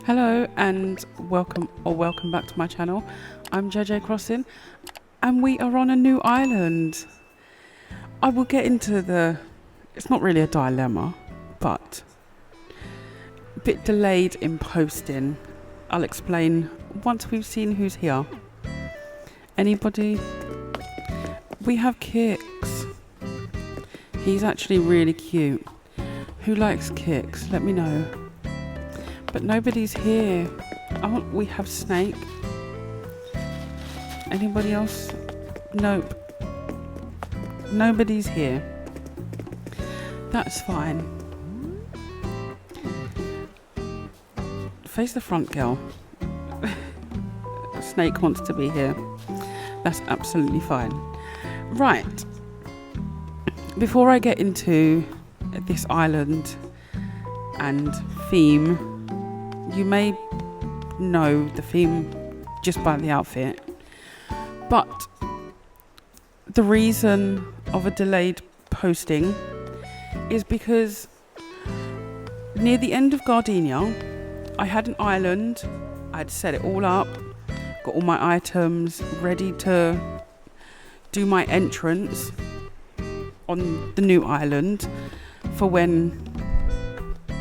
Hello and welcome back to my channel. I'm JJ Crossing and we are on a new island. I will get into it's not really a dilemma, but a bit delayed in posting. I'll explain once we've seen who's here. Anybody? We have Kix. He's actually really cute. Who likes Kix? Let me know. But nobody's here. Oh, we have Snake. Anybody else? Nope. Nobody's here. That's fine. Face the front, girl. Snake wants to be here. That's absolutely fine. Right. Before I get into this island and theme, you may know the theme just by the outfit, but the reason of a delayed posting is because near the end of Gardenia, I had an island. I'd set it all up, got all my items ready to do my entrance on the new island for when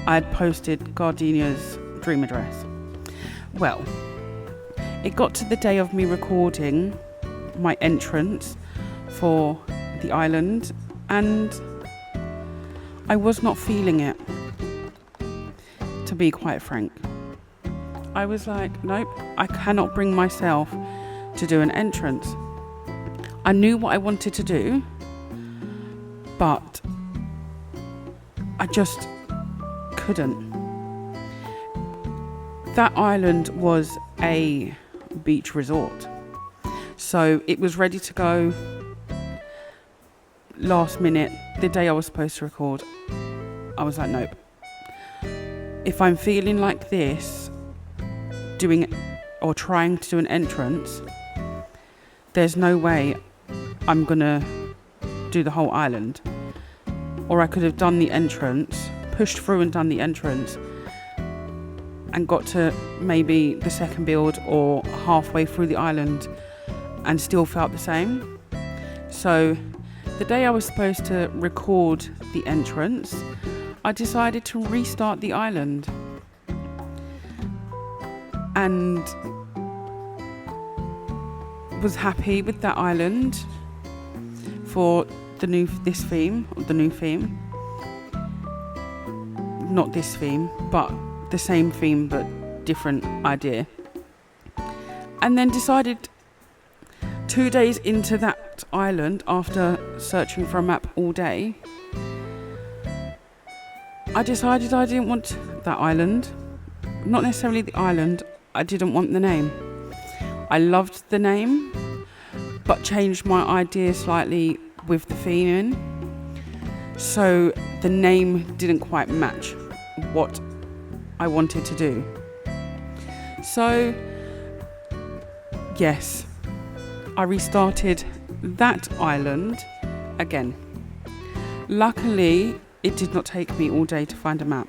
I'd posted Gardenia's dream address. Well, it got to the day of me recording my entrance for the island and I was not feeling it, to be quite frank. I was like, nope, I cannot bring myself to do an entrance. I knew what I wanted to do, but I just couldn't. That island was a beach resort, so it was ready to go last minute. The day I was supposed to record, I was like, nope. If I'm feeling like this, doing or trying to do an entrance, there's no way I'm gonna do the whole island. Or I could have done the entrance, pushed through and done the entrance, and got to maybe the second build or halfway through the island and still felt the same. So the day I was supposed to record the entrance, I decided to restart the island and was happy with that island for the new theme. Not this theme, but the same theme but different idea. And then decided 2 days into that island, after searching for a map all day, I decided I didn't want that island. Not necessarily the island, I didn't want the name. I loved the name, but changed my idea slightly with the theming, so the name didn't quite match what I wanted to do. So yes, I restarted that island again. Luckily, it did not take me all day to find a map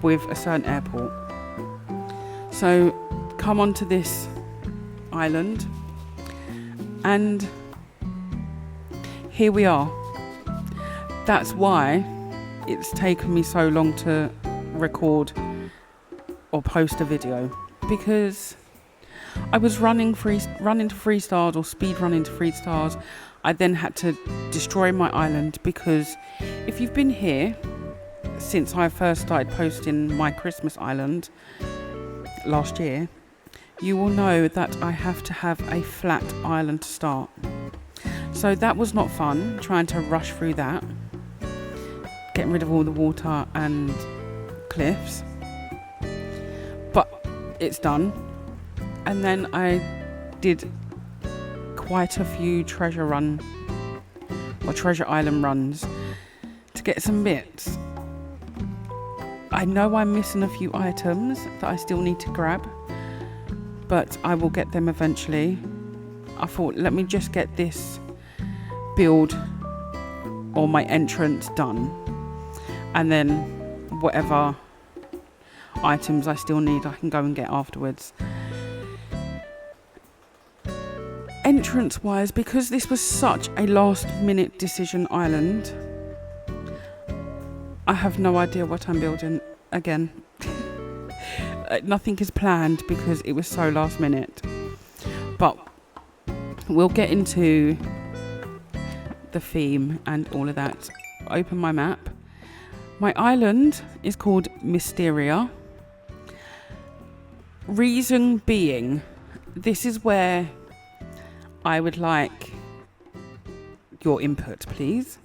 with a certain airport. So come onto this island and here we are. That's why it's taken me so long to record or post a video, because I was running to 3 stars or speed running to 3 stars. I then had to destroy my island, because if you've been here since I first started posting my Christmas island last year, you will know that I have to have a flat island to start. So that was not fun, trying to rush through that, getting rid of all the water and cliffs, but it's done. And then I did quite a few treasure island runs to get some bits. I know I'm missing a few items that I still need to grab, but I will get them eventually. I thought, let me just get this build or my entrance done, and then whatever items I still need I can go and get afterwards. Entrance wise, because this was such a last minute decision island, I have no idea what I'm building again. Nothing is planned because it was so last minute. But we'll get into the theme and all of that. Open my map. My island is called Mysteria. Reason being, this is where I would like your input, please.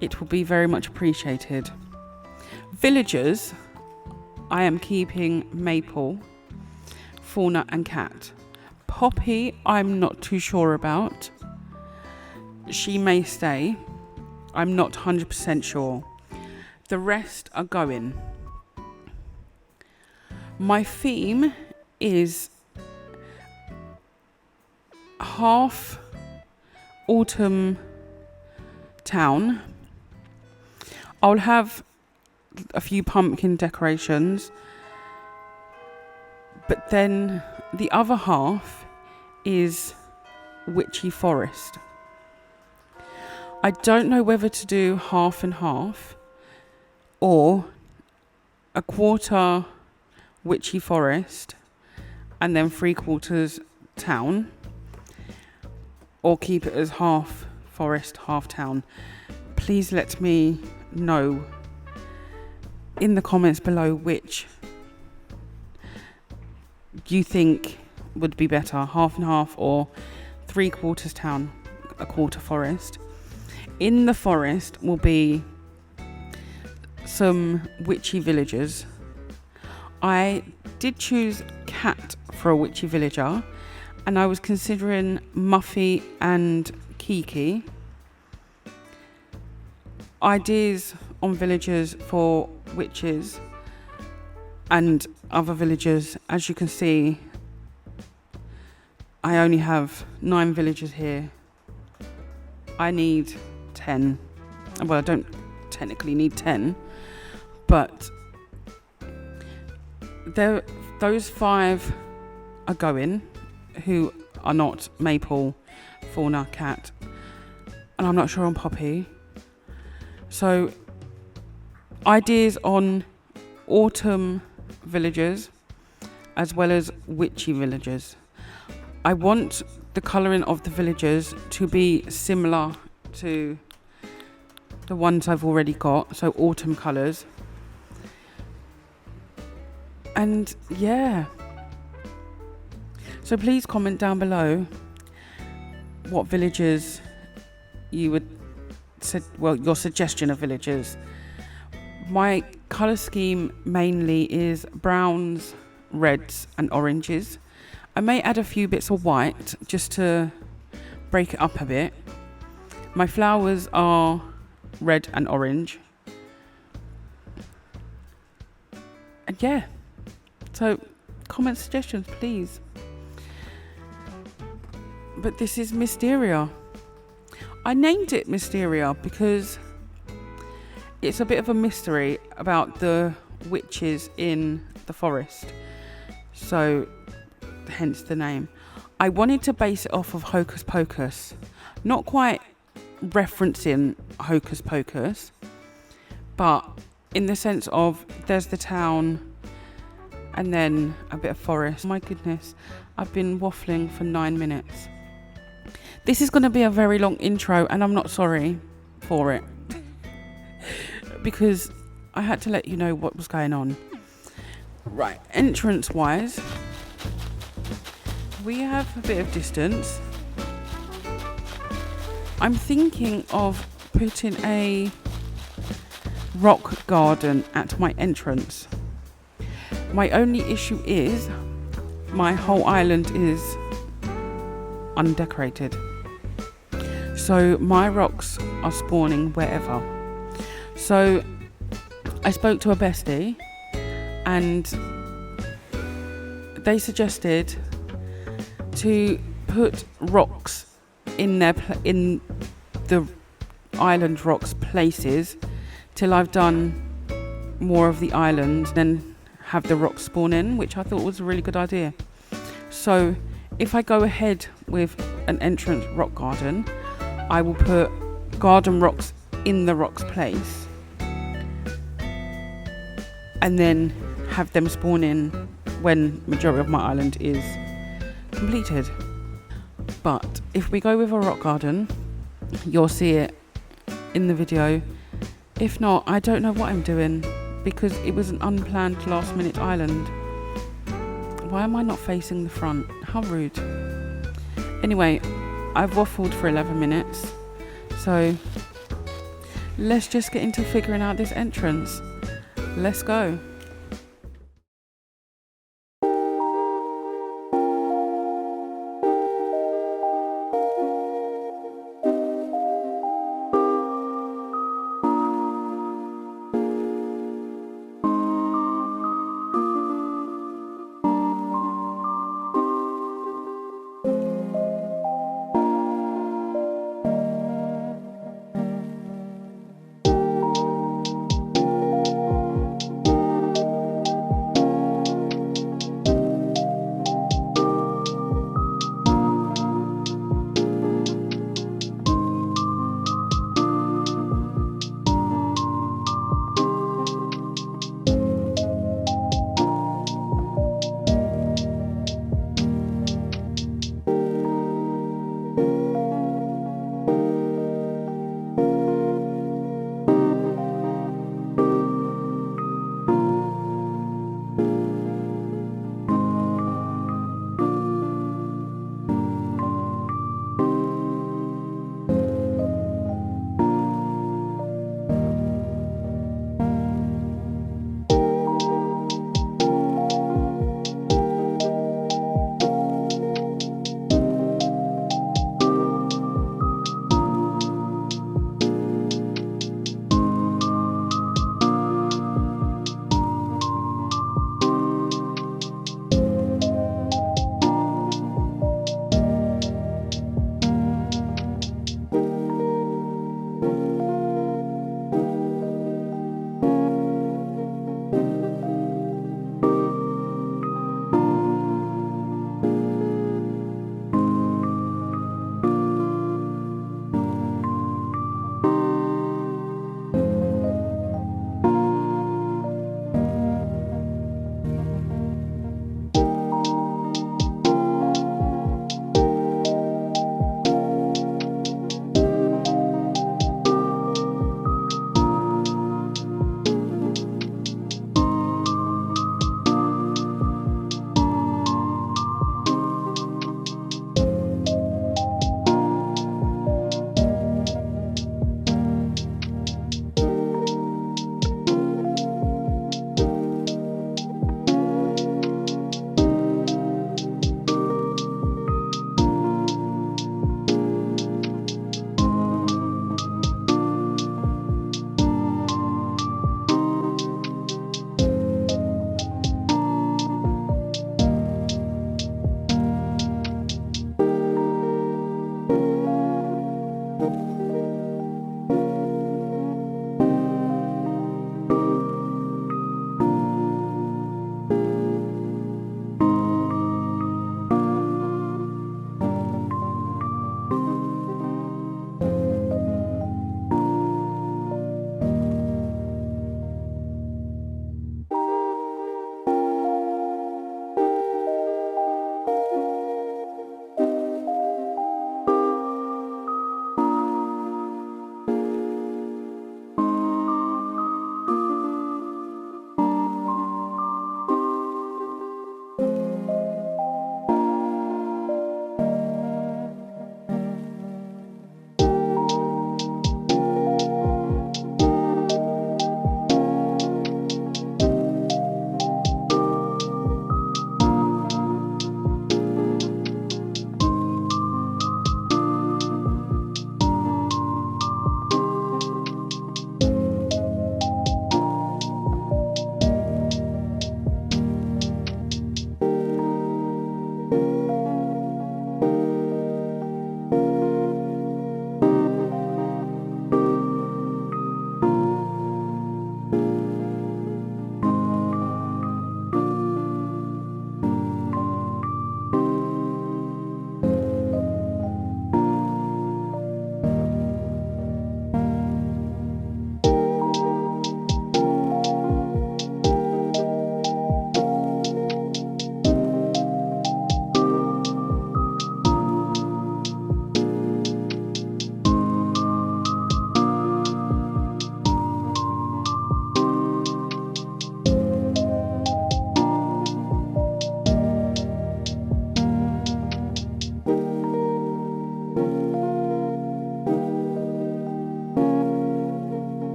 It will be very much appreciated. Villagers, I am keeping Maple, Fauna and Cat. Poppy, I'm not too sure about. She may stay. I'm not 100% sure. The rest are going. My theme is half autumn town. I'll have a few pumpkin decorations, but then the other half is witchy forest. I don't know whether to do half and half or a quarter witchy forest and then 3/4 town, or keep it as half forest, half town. Please let me know in the comments below which you think would be better, half and half or 3/4 town, a quarter forest. In the forest will be some witchy villagers. I did choose Cat for a witchy villager, and I was considering Muffy and Kiki. Ideas on villagers for witches and other villagers. As you can see, I only have 9 villagers here. I need 10. Well, I don't technically need 10, but those 5 are going, who are not Maple, Fauna, Cat, and I'm not sure on Poppy. So, ideas on autumn villagers as well as witchy villagers. I want the colouring of the villagers to be similar to the ones I've already got, so autumn colours. And yeah, so please comment down below what villagers you would your suggestion of villagers. My colour scheme mainly is browns, reds and oranges. I may add a few bits of white just to break it up a bit. My flowers are red and orange. And yeah, so comment suggestions please. But this is Mysteria. I named it Mysteria because it's a bit of a mystery about the witches in the forest. So hence the name. I wanted to base it off of Hocus Pocus. Not quite referencing Hocus Pocus, but in the sense of there's the town and then a bit of forest. My goodness, I've been waffling for 9 minutes. This is going to be a very long intro and I'm not sorry for it because I had to let you know what was going on. Right, entrance wise, we have a bit of distance. I'm thinking of putting a rock garden at my entrance. My only issue is my whole island is undecorated. So my rocks are spawning wherever. So I spoke to a bestie and they suggested to put rocks in in the island rocks places till I've done more of the island, then have the rocks spawn in, which I thought was a really good idea. So if I go ahead with an entrance rock garden, I will put garden rocks in the rocks place and then have them spawn in when majority of my island is completed. But if we go with a rock garden, you'll see it in the video. If not, I don't know what I'm doing, because it was an unplanned last minute island. Why am I not facing the front? How rude. Anyway, I've waffled for 11 minutes, so let's just get into figuring out this entrance. Let's go.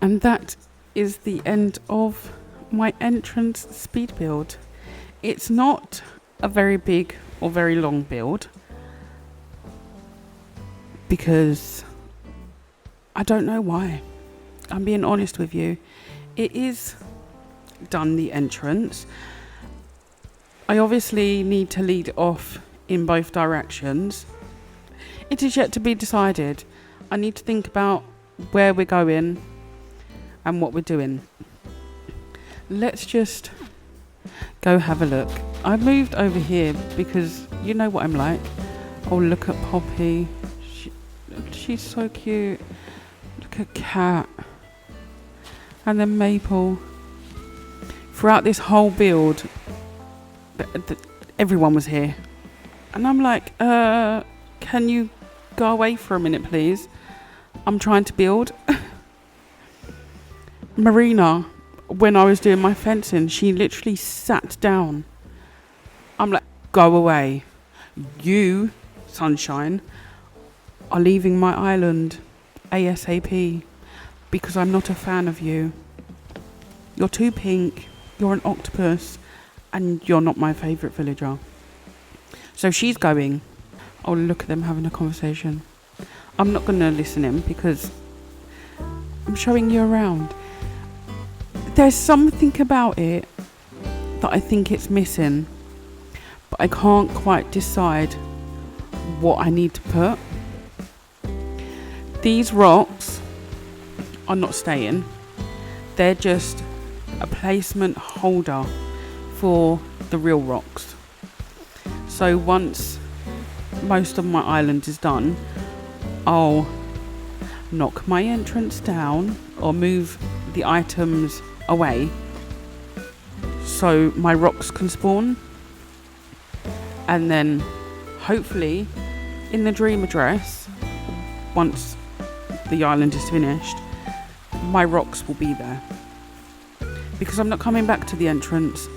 And that is the end of my entrance speed build. It's not a very big or very long build because I don't know why. I'm being honest with you. It is done the entrance. I obviously need to lead off in both directions. It is yet to be decided. I need to think about where we're going and what we're doing. Let's just go have a look. I moved over here because you know what I'm like. Oh, look at Poppy. She's so cute. Look at Cat. And then Maple. Throughout this whole build, everyone was here. And I'm like, can you go away for a minute, please? I'm trying to build. Marina, when I was doing my fencing, she literally sat down. I'm like, go away. You, Sunshine, are leaving my island ASAP because I'm not a fan of you. You're too pink, you're an octopus, and you're not my favourite villager. So she's going. Oh, look at them having a conversation. I'm not going to listen in because I'm showing you around. There's something about it that I think it's missing, but I can't quite decide what I need to put. These rocks are not staying. They're just a placement holder for the real rocks. So once most of my island is done, I'll knock my entrance down or move the items away so my rocks can spawn, and then hopefully in the dream address, once the island is finished, my rocks will be there, because I'm not coming back to the entrance.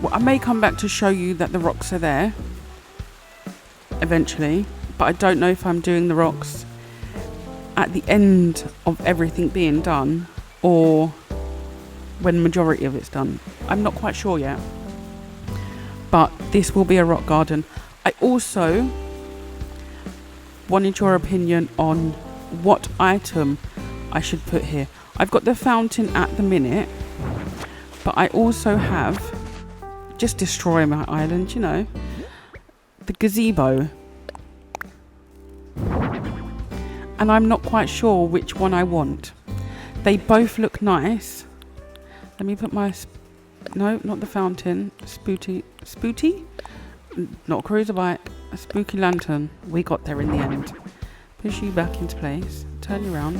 Well, I may come back to show you that the rocks are there eventually, but I don't know if I'm doing the rocks at the end of everything being done or when majority of it's done. I'm not quite sure yet, but this will be a rock garden. I also wanted your opinion on what item I should put here. I've got the fountain at the minute, but I also have, just destroy my island, you know, the gazebo. And I'm not quite sure which one I want. They both look nice. Let me put my, no, not the fountain, spooty? Not a cruiser bike, a spooky lantern. We got there in the end. Push you back into place, turn you around.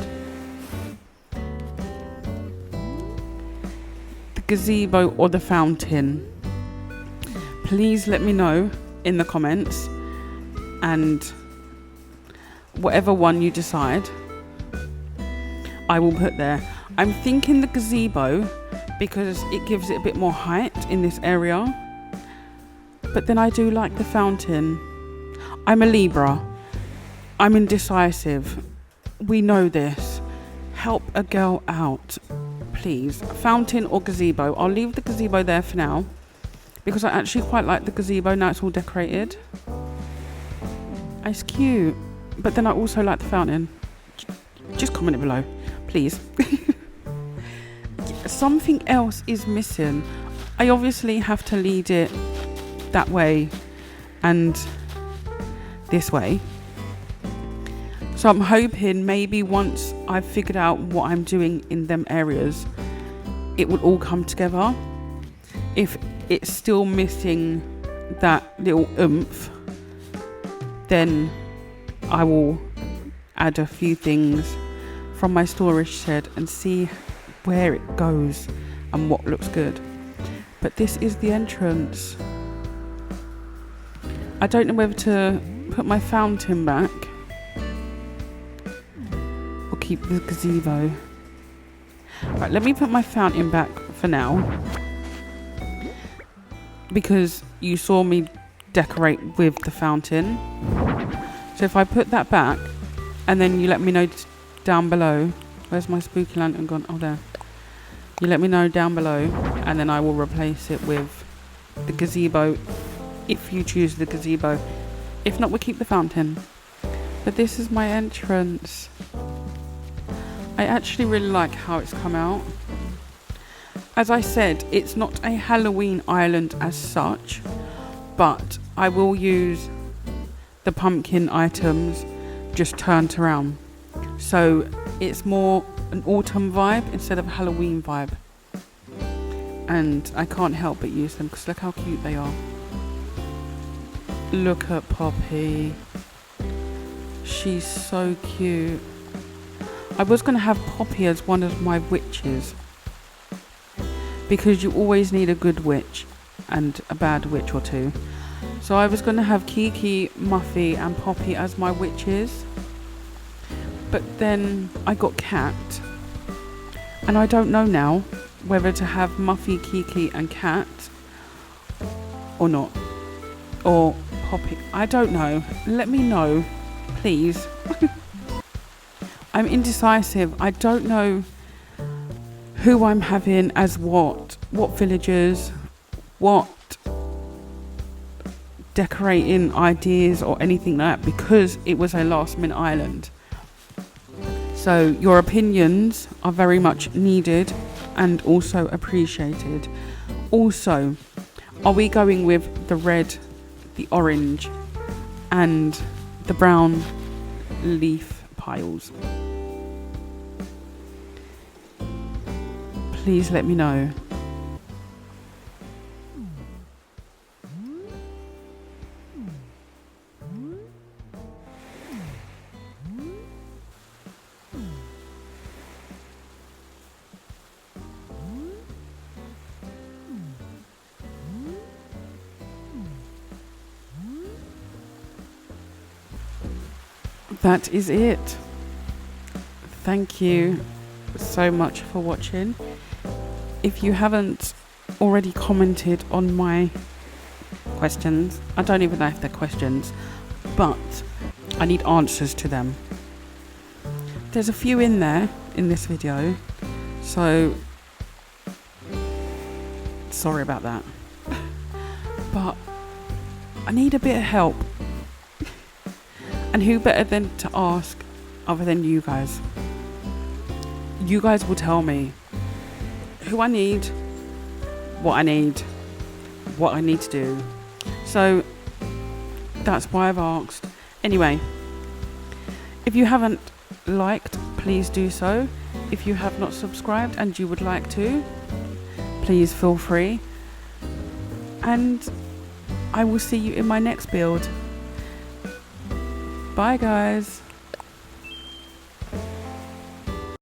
The gazebo or the fountain? Please let me know in the comments, and whatever one you decide, I will put there. I'm thinking the gazebo because it gives it a bit more height in this area, but then I do like the fountain. I'm a Libra. I'm indecisive. We know this. Help a girl out, please. Fountain or gazebo? I'll leave the gazebo there for now because I actually quite like the gazebo now it's all decorated. It's cute. But then I also like the fountain. Just comment it below, please. Something else is missing. I obviously have to lead it that way and this way. So I'm hoping maybe once I've figured out what I'm doing in them areas, it will all come together. If it's still missing that little oomph, then I will add a few things from my storage shed and see where it goes and what looks good. But this is the entrance. I don't know whether to put my fountain back or keep the gazebo. Right, let me put my fountain back for now, because you saw me decorate with the fountain. So if I put that back and then you let me know down below Where's my spooky lantern gone? Oh, there. You let me know down below, and then I will replace it with the gazebo if you choose the gazebo. If not, we'll keep the fountain. But this is my entrance. I actually really like how it's come out. As I said, it's not a Halloween island as such, but I will use the pumpkin items just turned around. So it's more an autumn vibe instead of a Halloween vibe. And I can't help but use them because look how cute they are. Look at Poppy. She's so cute. I was going to have Poppy as one of my witches, because you always need a good witch and a bad witch or two. So I was going to have Kiki, Muffy and Poppy as my witches. But then I got Cat. And I don't know now whether to have Muffy, Kiki and Cat or not. Or Poppy. I don't know. Let me know, please. I'm indecisive. I don't know who I'm having as what villagers, what decorating ideas or anything like that, because it was a last minute island. So your opinions are very much needed and also appreciated. Also, are we going with the red, the orange and the brown leaf piles? Please let me know. That is it. Thank you so much for watching. If you haven't already commented on my questions, I don't even know if they're questions, but I need answers to them. There's a few in there in this video, so sorry about that. But I need a bit of help. And who better than to ask other than you guys? You guys will tell me who I need, what I need to do. So that's why I've asked. Anyway, if you haven't liked, please do so. If you have not subscribed and you would like to, please feel free. And I will see you in my next build. Bye guys.